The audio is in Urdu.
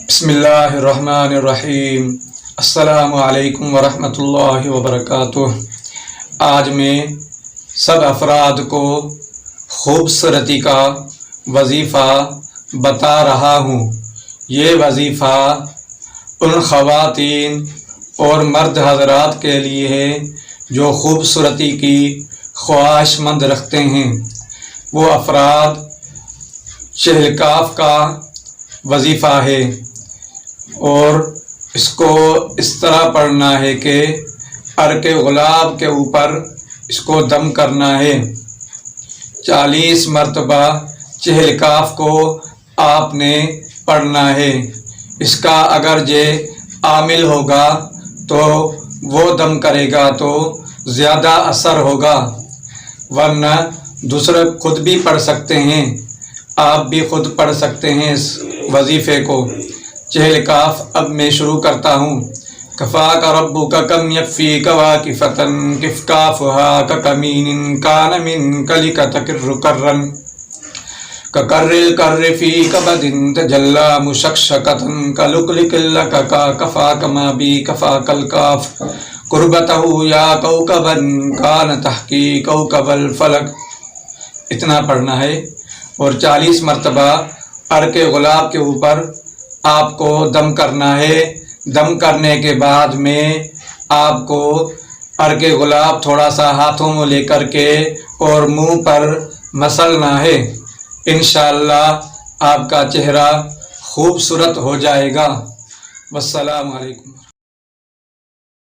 بسم اللہ الرحمن الرحیم۔ السلام علیکم ورحمۃ اللہ وبرکاتہ۔ آج میں سب افراد کو خوبصورتی کا وظیفہ بتا رہا ہوں۔ یہ وظیفہ ان خواتین اور مرد حضرات کے لیے ہے جو خوبصورتی کی خواہش مند رکھتے ہیں۔ وہ افراد چہل کاف کا وظیفہ ہے اور اس کو اس طرح پڑھنا ہے کہ عرق غلاب کے اوپر اس کو دم کرنا ہے۔ 40 مرتبہ چہل کاف کو آپ نے پڑھنا ہے۔ اس کا اگر یہ عامل ہوگا تو وہ دم کرے گا تو زیادہ اثر ہوگا، ورنہ دوسرے خود بھی پڑھ سکتے ہیں، آپ بھی خود پڑھ سکتے ہیں اس وظیفے کو۔ چہل کاف اب میں شروع کرتا ہوں۔ کفاک ربک کم یکفیک واقفتن کف کافہا ککمین کان من کلک تکر کرن ککر الکر فی کبد تجلی مشکشکتن کلکلک لککا کفاک ما بی کفاک الکاف قربتہ یا کوکبن کان تحکی کوکب الفلک۔ اتنا پڑھنا ہے اور 40 مرتبہ عرق غلاب کے اوپر آپ کو دم کرنا ہے۔ دم کرنے کے بعد میں آپ کو عرق غلاب تھوڑا سا ہاتھوں میں لے کر کے اور منہ پر مسلنا ہے۔ انشاءاللہ آپ کا چہرہ خوبصورت ہو جائے گا۔ والسلام علیکم۔